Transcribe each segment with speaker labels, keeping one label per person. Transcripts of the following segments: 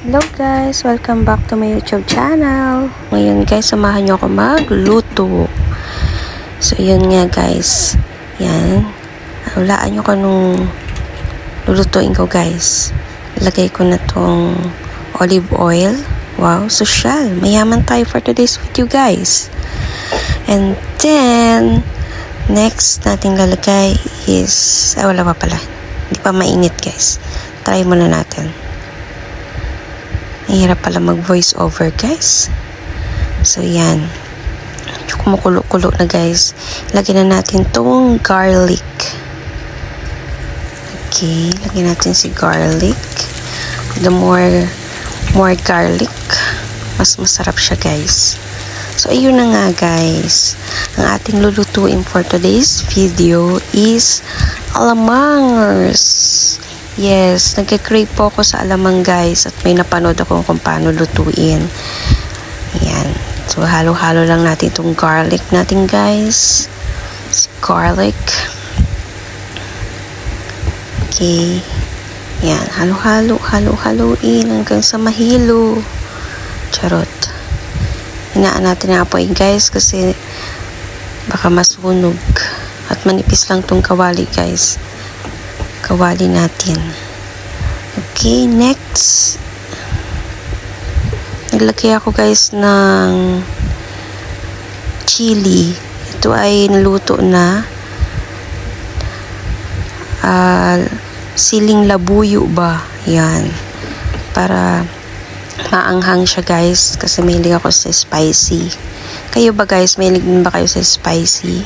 Speaker 1: Hello guys! Welcome back to my YouTube channel. Ngayon guys, samahan nyo ako magluto. So yun nga guys. Yan. Hulaan nyo kung anong lulutuin ko guys. Lagay ko na tong olive oil. Wow, social. Mayaman tayo for today's video guys. And then, next nating lalagay is, wala pa pala. Hindi pa mainit guys. Try muna natin. Mahirap pala mag voice over guys. So yan. Kumukulo-kulo na guys. Lagyan na natin tong garlic. Okay. Lagyan natin si garlic. The more garlic, mas masarap siya guys. So ayun na nga guys. Ang ating lulutuin for today's video is alamangers. Yes, nagka-crave po ako sa alamang guys at may napanood ako kung paano lutuin. Ayan. So, halo-halo lang natin itong garlic natin guys. Garlic. Okay. Ayan. Halo-haluin hanggang sa mahilo. Charot. Hinaan natin ang apoy guys kasi baka masunog. At manipis lang itong kawali guys. Kawali natin. Okay, next. Naglagay ako guys ng chili. Ito ay naluto na. Siling labuyo ba? Yan. Para maanghang siya guys. Kasi mahilig ako sa spicy. Kayo ba guys? Mahilig din ba kayo sa spicy?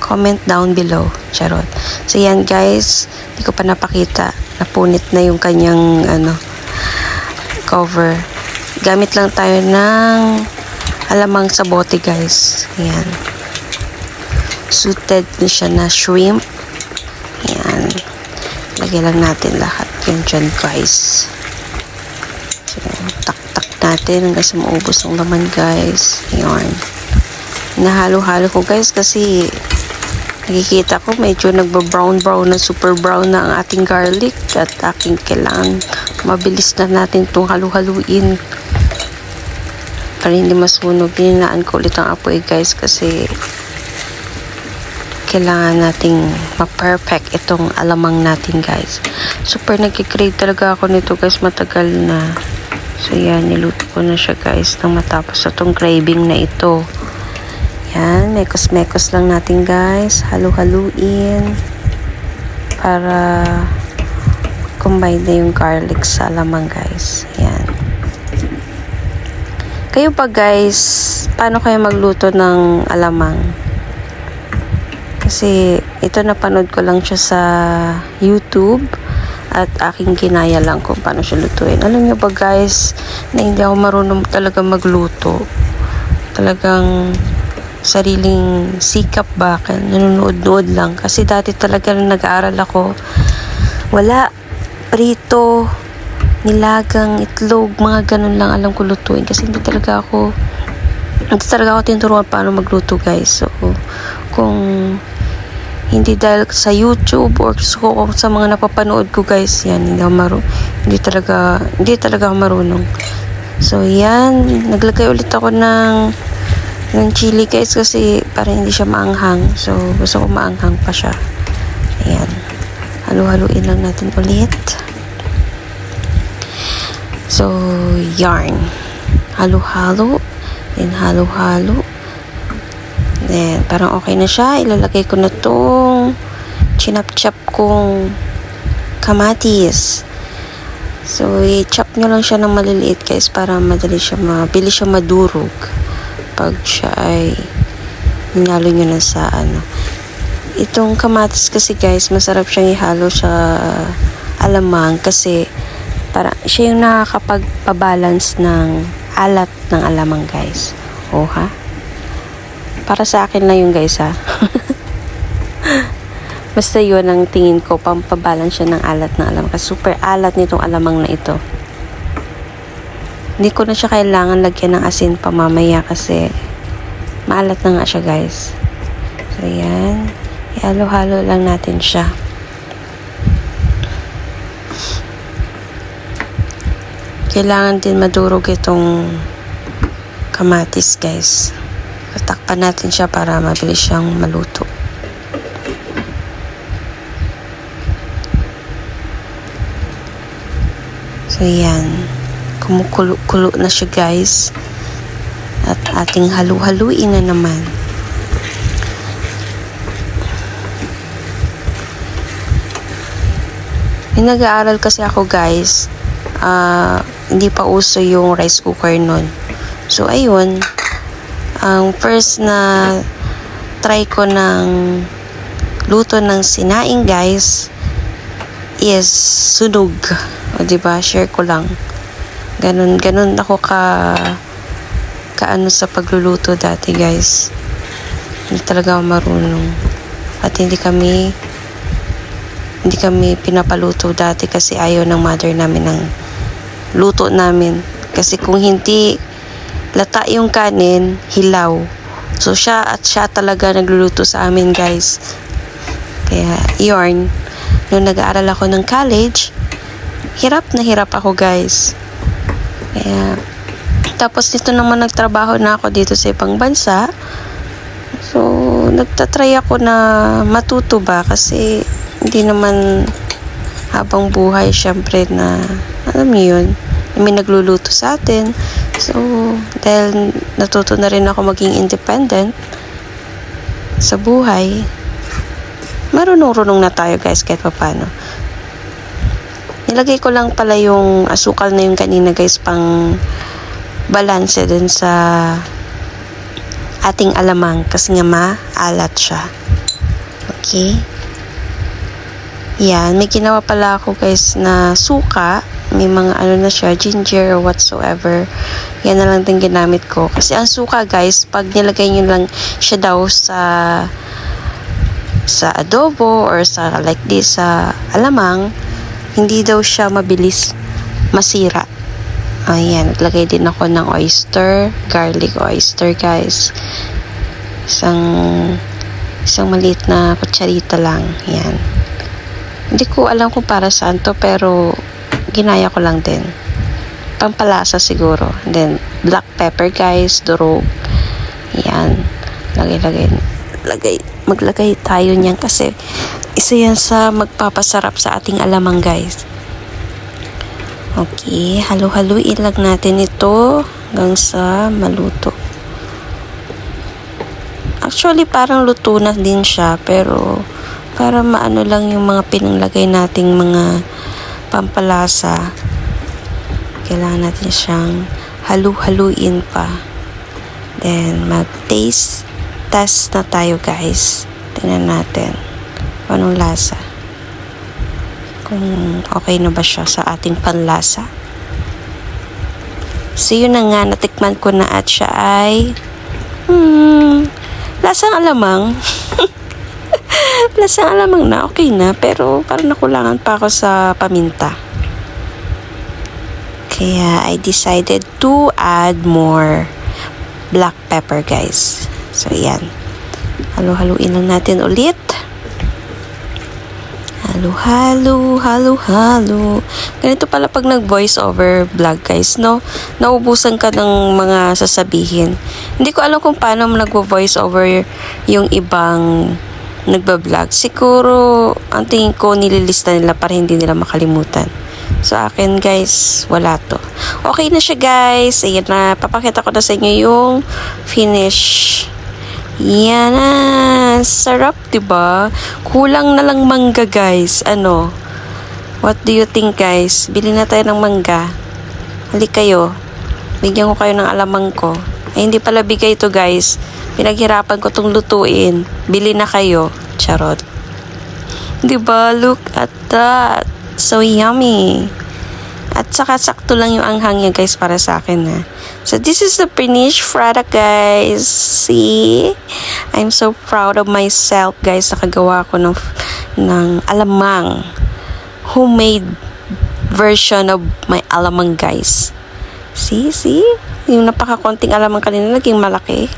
Speaker 1: Comment down below. Charot. So yan guys, hindi ko pa napakita. Napunit na yung kanyang cover. Gamit lang tayo ng alamang sa bote guys. Ayan. Suited na siya na shrimp. Ayan. Lagyan lang natin lahat yan dyan guys. So, tak-tak natin hanggang sa maubos ng laman guys. Ayan. Nahalo-halo ko guys kasi nakikita ko medyo nagba-brown na super brown na ang ating garlic at aking kailangan mabilis na natin itong halu-haluin para hindi masunog. Dinaan ko ulit ang apoy guys kasi kailangan nating ma-perfect itong alamang natin guys. Super nagkikrave talaga ako nito guys, matagal na. So yan, niluto ko na siya guys nang matapos itong craving na ito. Yan, mekos-mekos lang natin guys. Halu-haluin para combine na yung garlic sa alamang guys. Yan. Kayo pa guys, paano kayo magluto ng alamang? Kasi ito napanood ko lang siya sa YouTube at aking ginaya lang kung paano siya lutuin. Alam nyo ba guys, na hindi ako marunong talaga magluto. Talagang sariling sikap bakal, nanonood-nood lang kasi dati talaga nung nag-aaral ako wala, prito, nilagang, itlog, mga ganun lang alam ko lutuin kasi hindi talaga ako tinuruan paano magluto guys. So kung hindi dahil sa YouTube or kung sa mga napapanood ko guys, yan, hindi talaga ako marunong. So yan, naglagay ulit ako ng chili guys kasi para hindi siya maanghang. So gusto ko maanghang pa siya. Ayan. Halu-haluin lang natin ulit. So yarn. Halo-halo. Then halo-halo. Then parang okay na siya. Ilalagay ko na tong chinap-chop kong kamatis. So i-chop nyo lang siya ng maliliit guys para mabilis siya madurog pag siya ay hinalo nyo na sa itong kamatis kasi guys masarap siyang ihalo sa alamang kasi para siya yung nakakapagpabalance ng alat ng alamang guys. Oh ha? Para sa akin lang yung guys ha. Basta yun ang tingin ko, pampabalance siya ng alat ng alamang kasi super alat nitong alamang na ito. Hindi ko na siya kailangan lagyan ng asin pa mamaya kasi maalat na nga siya guys. So yan, ihalo-halo lang natin siya. Kailangan din madurog itong kamatis, guys. Tatakpan natin siya para mabilis siyang maluto. So, yan. Kumukulo na siya, guys. At ating halu-haluin na naman. Yung nag-aaral kasi ako, guys, hindi pa uso yung rice cooker nun. So, ayun. Ang first na try ko ng luto ng sinaing, guys, is sunog. O, diba? Share ko lang. Ganun ako kaano sa pagluluto dati, guys. Hindi talaga ako marunong. At hindi kami pinapaluto dati kasi ayaw ng mother namin ng luto namin. Kasi kung hindi lata yung kanin, hilaw. So, siya talaga nagluluto sa amin, guys. Kaya, yun. Nung nag-aaral ako ng college, hirap na hirap ako, guys. Kaya, tapos dito naman nagtrabaho na ako dito sa ibang bansa. So, nagtatry ako na matuto ba kasi hindi naman habang buhay, syempre na, alam niyo yun, may nagluluto sa atin. So, dahil natuto na rin ako maging independent sa buhay, marunong-runong na tayo, guys, kahit paano. Nilagay ko lang pala yung asukal na yung kanina, guys, pang balanse dun sa ating alamang kasi nga maalat siya. Okay? Yan, may ginawa pala ako, guys, na suka. May mga na siya, ginger or whatsoever. Yan na lang din ginamit ko. Kasi ang suka, guys, pag nilagay nyo lang siya daw sa adobo or sa like this, sa alamang, hindi daw siya mabilis masira. Ayan, naglagay din ako ng oyster, garlic oyster, guys. Isang maliit na kutsarita lang. Yan. Hindi ko alam kung para saan to, pero ginaya ko lang din. Pampalasa siguro. And then, black pepper, guys, durog. Yan. Maglagay tayo niyan kasi isa yan sa magpapasarap sa ating alamang, guys. Okay, halu-haluin lang natin ito hanggang sa maluto. Actually, parang luto na din siya, pero para maano lang yung mga pinanglagay nating mga pampalasa, kailangan natin siyang halu-haluin pa. Then, mag-taste test na tayo, guys. Tingnan natin kung anong lasa. Kung okay na ba siya sa ating panlasa. So, yun na nga, natikman ko na at siya ay lasang alamang. Lasang alamang na, okay na, pero parang nakulangan pa ako sa paminta. Kaya I decided to add more black pepper, guys. So, yan. Halo-haluin lang natin ulit. Halo. Ganito pala pag nag-voice over vlog, guys, no? Naubusan ka ng mga sasabihin. Hindi ko alam kung paano nag-voice over yung ibang nagbablog. Siguro, ang tingin ko, nililista nila para hindi nila makalimutan. So, akin, guys, wala to. Okay na siya, guys. Ayan na. Papakita ko na sa inyo yung finish. Yan na. Sarap, diba? Kulang na lang mangga, guys. Ano? What do you think, guys? Bili na tayo ng mangga. Halik kayo. Bigyan ko kayo ng alamang ko. Ay, hindi pala bigay to, guys. Pinaghirapan ko tong lutuin. Bili na kayo. Charot. Diba? Look at that. So yummy. At saka sakto lang yung anghang niya, guys, para sa akin, ha. So this is the finished product, guys. See? I'm so proud of myself, guys. Nakagawa ko ng alamang. Homemade version of my alamang, guys. See? Yung napakakonting alamang kanina naging malaki.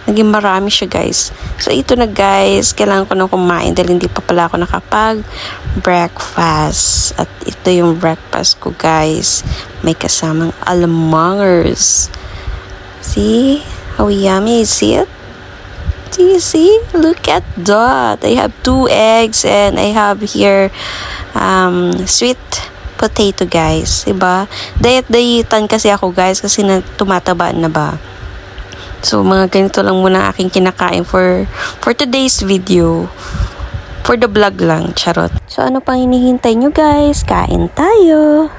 Speaker 1: Naging marami siya, guys. So, ito na, guys. Kailangan ko na kumain dahil hindi pa pala ako nakapag-breakfast. At ito yung breakfast ko, guys. May kasamang alamangers. See? How yummy is it? Do you see? Look at that. I have 2 eggs and I have here sweet potato, guys. Diba? Diet-dietan kasi ako, guys, kasi tumataba na ba. So, mga ganito lang muna aking kinakain for today's video. For the vlog lang, charot. So, ano pang hinihintay nyo, guys? Kain tayo!